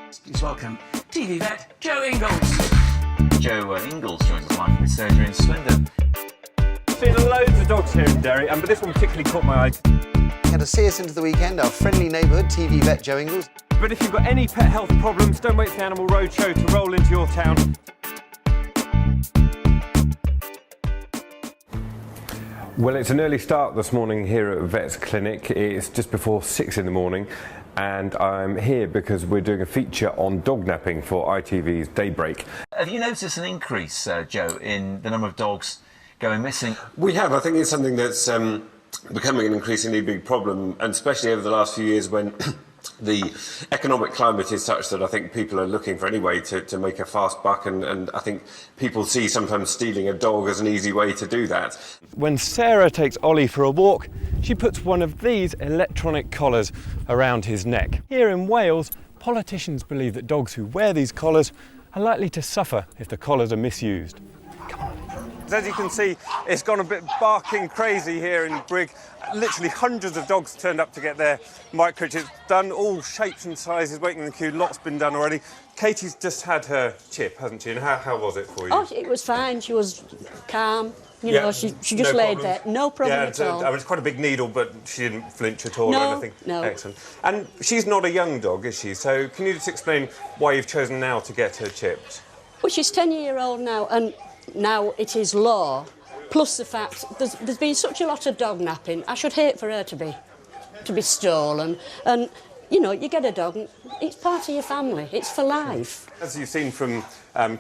Please welcome TV vet JOE Inglis. JOE Inglis joins us live from his surgery in Swindon. I've seen loads of dogs here in Derry, but this one particularly caught my eye. And to see us into the weekend, our friendly neighbourhood TV vet JOE Inglis. But if you've got any pet health problems, don't wait for the Animal Roadshow to roll into your town. Well, it's an early start this morning here at Vet's Clinic. It's just before 6 in the morning, and I'm here because we're doing a feature on dog napping for ITV's Daybreak. Have you noticed an increase, Joe, in the number of dogs going missing? We have. I think it's something that's becoming an increasingly big problem, and especially over the last few years when the economic climate is such that I think people are looking for any way to make a fast buck, and I think people see sometimes stealing a dog as an easy way to do that. When Sarah takes Ollie for a walk, she puts one of these electronic collars around his neck. Here in Wales, politicians believe that dogs who wear these collars are likely to suffer if the collars are misused. As you can see, it's gone a bit barking crazy here in Brigg. Literally hundreds of dogs turned up to get their microchips done, all shapes and sizes, waiting in the queue. Lots been done already. Katie's just had her chip, hasn't she? And how was it for you? Oh, it was fine. She was calm. You know, she just laid there. No problem at all. I mean, it's quite a big needle, but she didn't flinch at all or anything. No. Excellent. And she's not a young dog, is she? So can you just explain why you've chosen now to get her chipped? Well, she's 10-year-old now, and now it is law. Plus the fact there's been such a lot of dog napping. I should hate for her to be stolen. And you know, you get a dog, and it's part of your family. It's for life. As you've seen from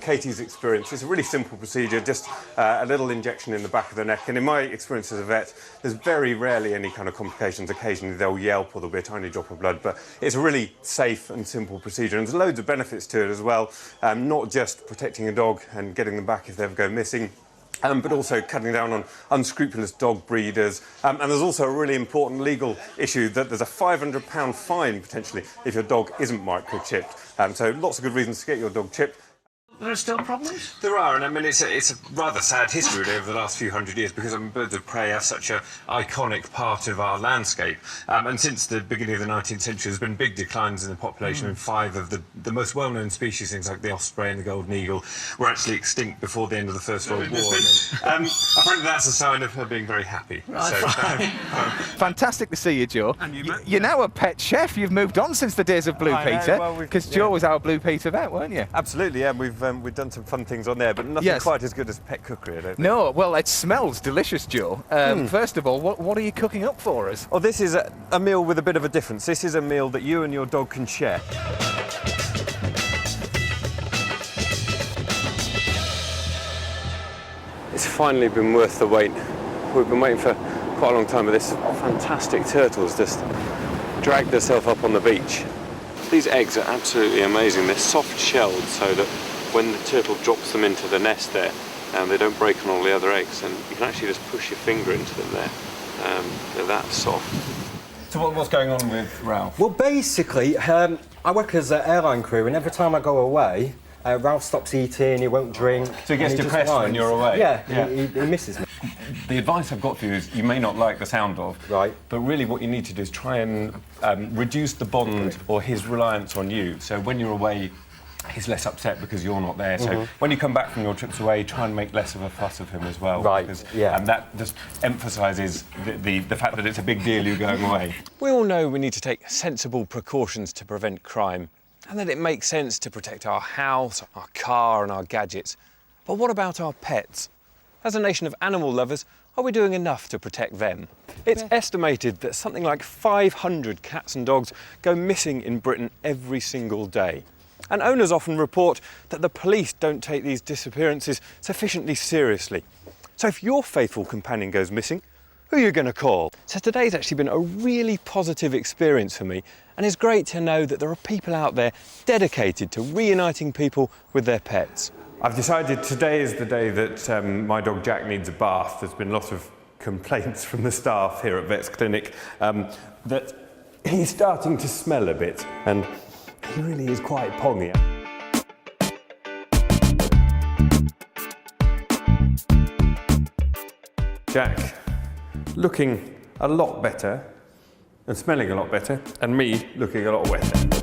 Katie's experience, it's a really simple procedure, just a little injection in the back of the neck. And in my experience as a vet, there's very rarely any kind of complications. Occasionally they'll yelp or there'll be a tiny drop of blood, but it's a really safe and simple procedure. And there's loads of benefits to it as well, not just protecting a dog and getting them back if they ever go missing, but also cutting down on unscrupulous dog breeders. And there's also a really important legal issue that there's a £500 fine, potentially, if your dog isn't microchipped. So lots of good reasons to get your dog chipped. There are still problems? There are, and I mean, it's a rather sad history really, over the last few hundred years, because birds of prey are such an iconic part of our landscape. And since the beginning of the 19th century, there's been big declines in the population, and 5 of the most well-known species, things like the osprey and the golden eagle, were actually extinct before the end of the First World War. And apparently that's a sign of her being very happy. Right. So, Fantastic to see you, Joe. And you, Matt? You're now a pet chef. You've moved on since the days of Blue I know, Peter, well, because Joe was our Blue Peter vet, weren't you? Absolutely, yeah. We've done some fun things on there, but nothing Yes. quite as good as pet cookery, I don't think. No, well, it smells delicious, Joe. First of all, what are you cooking up for us? Oh, this is a meal with a bit of a difference. This is a meal that you and your dog can share. It's finally been worth the wait. We've been waiting for quite a long time, but this fantastic turtle's just dragged herself up on the beach. These eggs are absolutely amazing. They're soft-shelled so that when the turtle drops them into the nest there, they don't break on all the other eggs, and you can actually just push your finger into them there. They're that soft. So what's going on with Ralph? Well, basically, I work as an airline crew, and every time I go away, Ralph stops eating, he won't drink. So he gets depressed when you're away? Yeah. He misses me. The advice I've got for you is you may not like the sound of, Right. but really what you need to do is try and reduce the bond or his reliance on you. So when you're away, he's less upset because you're not there. So when you come back from your trips away, try and make less of a fuss of him as well. Right, Because, yeah. that just emphasises the fact that it's a big deal you going away. We all know we need to take sensible precautions to prevent crime, and that it makes sense to protect our house, our car and our gadgets. But what about our pets? As a nation of animal lovers, are we doing enough to protect them? It's estimated that something like 500 cats and dogs go missing in Britain every single day. And owners often report that the police don't take these disappearances sufficiently seriously. So if your faithful companion goes missing, who are you going to call? So today's actually been a really positive experience for me, and it's great to know that there are people out there dedicated to reuniting people with their pets. I've decided today is the day that my dog Jack needs a bath. There's been lots of complaints from the staff here at Vet's Clinic that he's starting to smell a bit, and he really is quite pongy. Jack, looking a lot better and smelling a lot better, and me looking a lot wetter.